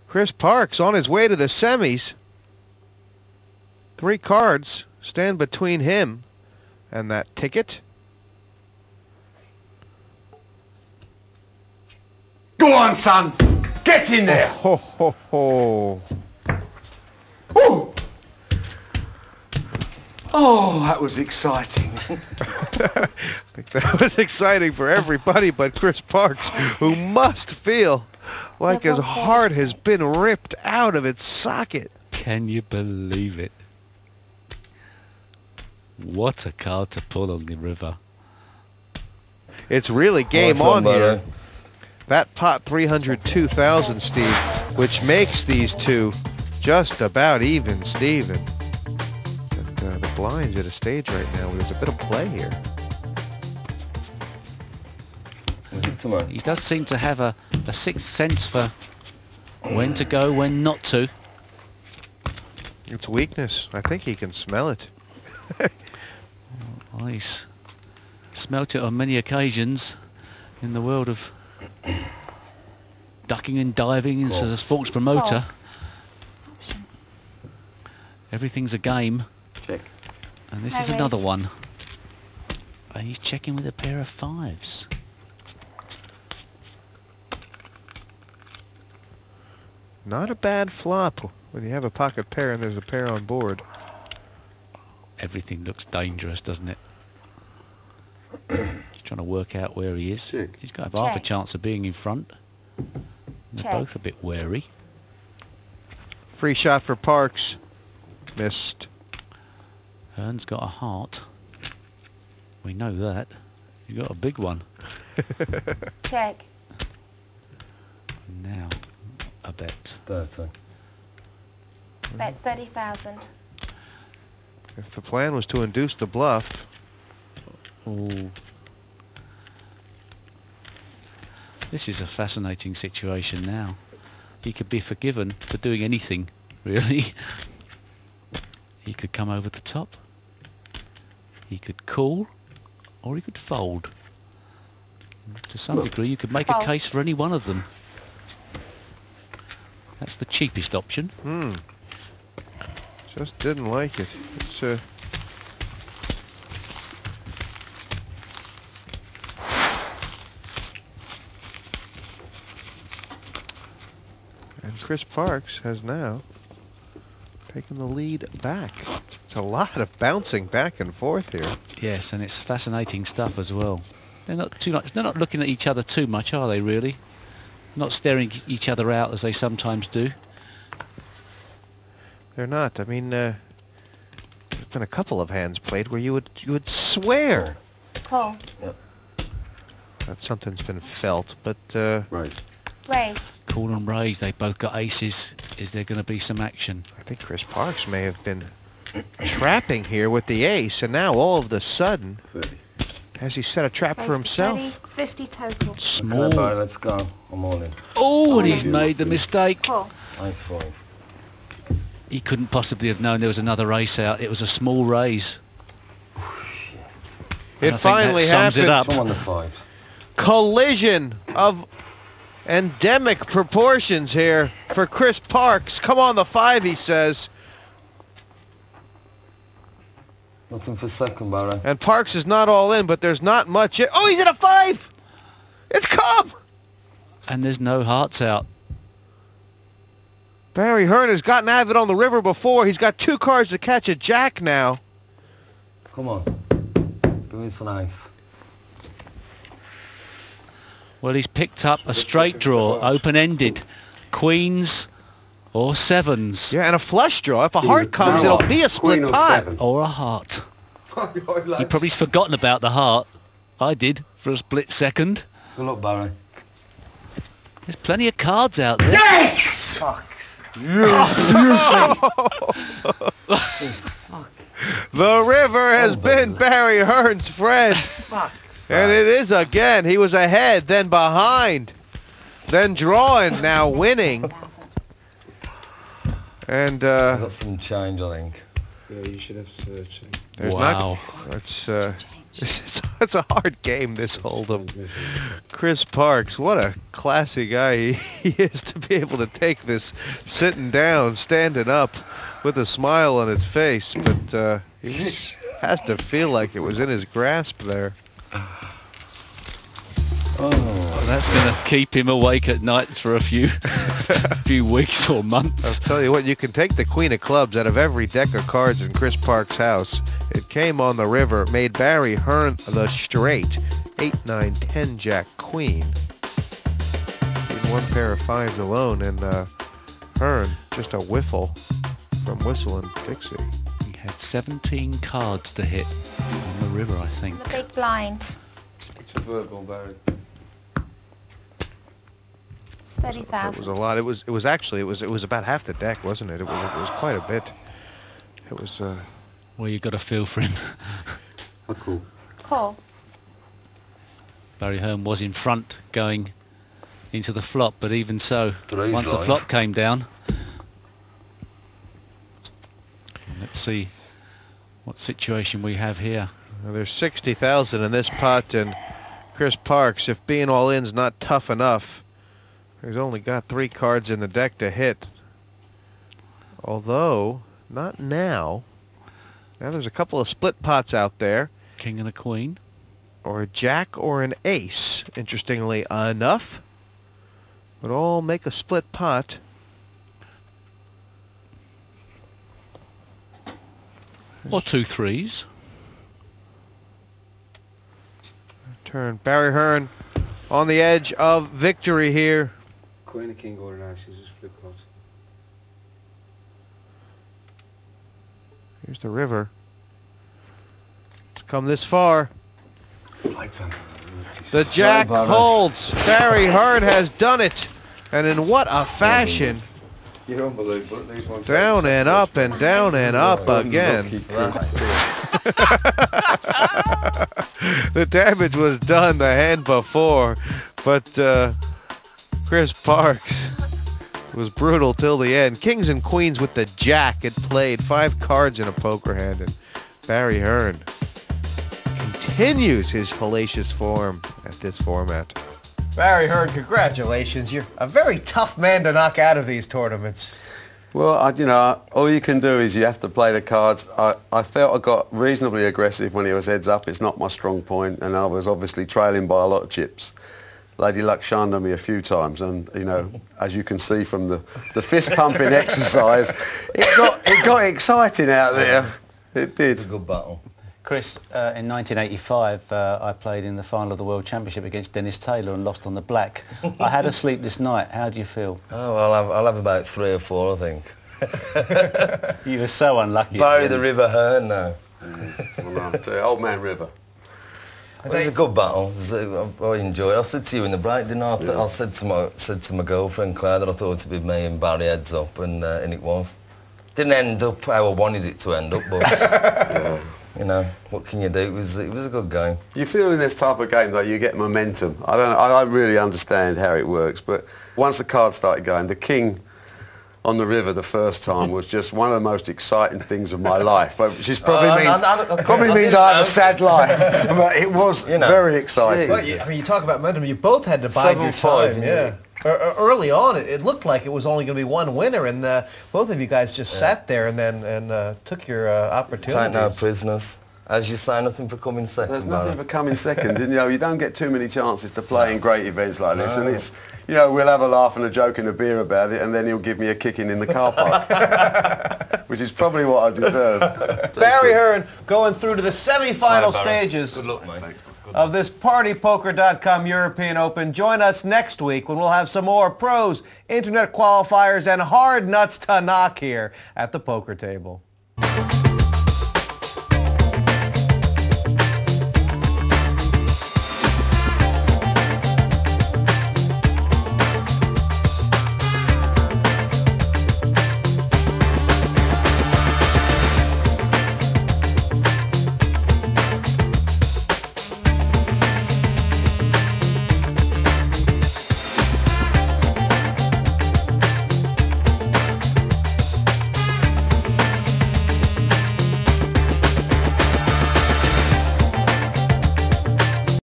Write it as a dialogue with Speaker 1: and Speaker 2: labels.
Speaker 1: Chris Parks on his way to the semis. 3 cards stand between him and that ticket.
Speaker 2: Go on, son. Get in there.
Speaker 1: Ho, ho, ho.
Speaker 2: Ooh. Oh, that was exciting.
Speaker 1: I think that was exciting for everybody but Chris Parks, who must feel like his heart has been ripped out of its socket.
Speaker 3: Can you believe it? What a card to pull on the river.
Speaker 1: It's really game
Speaker 2: Awesome,
Speaker 1: on
Speaker 2: buddy.
Speaker 1: here. That pot 302,000, Steve, which makes these two just about even, Steven. But, the blind's at a stage right now where there's a bit of play here.
Speaker 3: He does seem to have a sixth sense for when to go, when not to.
Speaker 1: It's weakness. I think he can smell it.
Speaker 3: Well, he's smelt it on many occasions in the world of ducking and diving as a sports promoter. Everything's a game.
Speaker 2: Check.
Speaker 3: And this is another one. And he's checking with a pair of 5s.
Speaker 1: Not a bad flop when you have a pocket pair and there's a pair on board.
Speaker 3: Everything looks dangerous, doesn't it? He's trying to work out where he is.
Speaker 2: Check.
Speaker 3: He's got half a chance of being in front. They're both a bit wary.
Speaker 1: Free shot for Parks. Missed.
Speaker 3: Hearn's got a heart. We know that. He's got a big one.
Speaker 4: Check.
Speaker 3: Now, a bet.
Speaker 2: 30.
Speaker 4: Bet 30,000.
Speaker 1: If the plan was to induce the bluff.
Speaker 3: Oh. This is a fascinating situation now. He could be forgiven for doing anything, really. He could come over the top. He could call, or he could fold. To some degree, you could make a case for any one of them. That's the cheapest option.
Speaker 1: Just didn't like it. It's and Chris Parks has now taken the lead back. It's a lot of bouncing back and forth here.
Speaker 3: Yes, and it's fascinating stuff as well. They're not too much. They're not looking at each other too much, are they? Really, not staring each other out as they sometimes do.
Speaker 1: They're not. I mean, there's been a couple of hands played where you would swear
Speaker 4: Call.
Speaker 2: Yep.
Speaker 1: that something's been felt, but
Speaker 2: Right.
Speaker 4: Raise.
Speaker 3: Call and raise. They both got aces. Is there going to be some action?
Speaker 1: I think Chris Parks may have been trapping here with the ace, and now all of a sudden,
Speaker 2: 30.
Speaker 1: has he set a trap for
Speaker 4: Raise to
Speaker 1: himself?
Speaker 4: 30, 50 total.
Speaker 3: Small.
Speaker 2: Okay, bye, let's go. I'm all in.
Speaker 3: Oh, and he's made the mistake.
Speaker 4: Call.
Speaker 2: Nice 5.
Speaker 3: He couldn't possibly have known there was another ace out. It was a small raise.
Speaker 2: Shit.
Speaker 3: And I
Speaker 1: It
Speaker 3: think that
Speaker 1: finally
Speaker 3: sums it
Speaker 1: happened.
Speaker 3: up.
Speaker 2: Come on the 5s.
Speaker 1: Collision of endemic proportions here for Chris Parks. Come on the 5, he says.
Speaker 2: Nothing for second, Barry.
Speaker 1: And Parks is not all in, but there's not much. Oh, he's at a 5! It's come!
Speaker 3: And there's no hearts out.
Speaker 1: Barry Hearn has gotten out of it on the river before. He's got 2 cards to catch a jack now.
Speaker 2: Come on. Give me some ice.
Speaker 3: Well, he's picked up a straight draw, open-ended. Queens or 7s.
Speaker 1: Yeah, and a flush draw. If a heart comes,
Speaker 2: Now
Speaker 1: it'll be a
Speaker 2: Queen
Speaker 1: split
Speaker 2: or
Speaker 1: pot.
Speaker 2: 7.
Speaker 3: Or a heart. He probably's forgotten about the heart. I did, for a split second.
Speaker 2: Good luck, Barry.
Speaker 3: There's plenty of cards out there.
Speaker 2: Yes! Fuck.
Speaker 1: The river has been Barry Hearn's friend. And it is again. He was ahead, then behind, then drawing, now winning. And
Speaker 2: I got some change, I think.
Speaker 5: Yeah, you should have searched.
Speaker 1: there's
Speaker 3: Wow.
Speaker 1: not. Let's It's a hard game, this Hold'em. Chris Parks, what a classy guy he is to be able to take this sitting down, standing up with a smile on his face, but he has to feel like it was in his grasp there.
Speaker 3: Oh, that's going to keep him awake at night for a few few weeks or months.
Speaker 1: I'll tell you what, you can take the Queen of Clubs out of every deck of cards in Chris Parks' house. It came on the river, made Barry Hearn the straight 8, 9, 10 Jack Queen. In one pair of fives alone, and Hearn just a whiffle from Whistling Dixie.
Speaker 3: He had 17 cards to hit on the river, I think.
Speaker 4: The big blind.
Speaker 2: It's a verbal, Barry.
Speaker 4: It's
Speaker 1: That was
Speaker 4: 30,000.
Speaker 1: a lot. It was actually about half the deck, wasn't it? It was quite a bit. It was.
Speaker 3: Well, you got a feel for him.
Speaker 2: Oh, cool.
Speaker 4: Call.
Speaker 3: Barry Hearn was in front going into the flop, but even so,
Speaker 2: Today's
Speaker 3: once the
Speaker 2: live.
Speaker 3: flop came down, let's see what situation we have here.
Speaker 1: Well, there's 60,000 in this pot, and Chris Parks, if being all in's not tough enough, he's only got 3 cards in the deck to hit. Although, not now. Now there's a couple of split pots out there,
Speaker 3: King and a queen.
Speaker 1: or a jack or an ace, interestingly enough. Would all make a split pot.
Speaker 3: Or 2 threes.
Speaker 1: Turn. Barry Hearn on the edge of victory here.
Speaker 2: Queen of King or an ace is a split pot.
Speaker 1: Here's the river. It's come this far.
Speaker 2: Lights on.
Speaker 1: The jack
Speaker 2: Sorry, Barry.
Speaker 1: holds. Barry Hearn has done it. And in what a fashion.
Speaker 2: You're unbelievable. These ones
Speaker 1: Down and up and down and up again. The damage was done the hand before, but Chris Parks was brutal till the end. Kings and queens with the jack. It played 5 cards in a poker hand, and Barry Hearn continues his hellacious form at this format. Barry Hearn, congratulations. You're a very tough man to knock out of these tournaments.
Speaker 5: Well, you know, all you can do is you have to play the cards. I felt I got reasonably aggressive when he was heads up. It's not my strong point, and I was obviously trailing by a lot of chips. Lady Luck shined on me a few times, and you know, as you can see from the fist pumping exercise, it got exciting out there. It did.
Speaker 2: It's a good battle.
Speaker 6: Chris, in 1985, I played in the final of the World Championship against Dennis Taylor and lost on the black. I had a sleepless night. How do you feel?
Speaker 2: Oh, well, I'll have about 3 or 4, I think.
Speaker 6: You were so unlucky.
Speaker 2: Barry the River Hearn now.
Speaker 5: Well, no, Old Man River.
Speaker 2: It was a good battle. I enjoyed it. I said to you in the break, didn't I? I said to my girlfriend Claire that I thought it'd be me and Barry heads up, and it was. Didn't end up how I wanted it to end up, but
Speaker 5: Yeah.
Speaker 2: you know, what can you do? It was a good game.
Speaker 5: You feel in this type of game that you get momentum. I don't really understand how it works, but once the cards started going, the king on the river the first time was just one of the most exciting things of my life, which is probably means I have a sad life, but it was very exciting.
Speaker 1: Well, I mean, you talk about momentum. You both had to bide your
Speaker 2: 7-5,
Speaker 1: time. Yeah. Early on, it looked like it was only going to be one winner, and both of you guys just sat there and then took your opportunities.
Speaker 2: Ain't no prisoners. As you say, nothing for coming second.
Speaker 5: There's nothing
Speaker 2: Barry.
Speaker 5: for coming second. You know, you don't get too many chances to play in great events like this, and it's, you know, we'll have a laugh and a joke and a beer about it, and then he'll give me a kicking in the car park, which is probably what I deserve.
Speaker 1: Barry Hearn going through to the semi-final
Speaker 2: Bye, Barry.
Speaker 1: stages
Speaker 2: Good luck, mate.
Speaker 1: of this PartyPoker.com European Open. Join us next week when we'll have some more pros, internet qualifiers, and hard nuts to knock here at the poker table.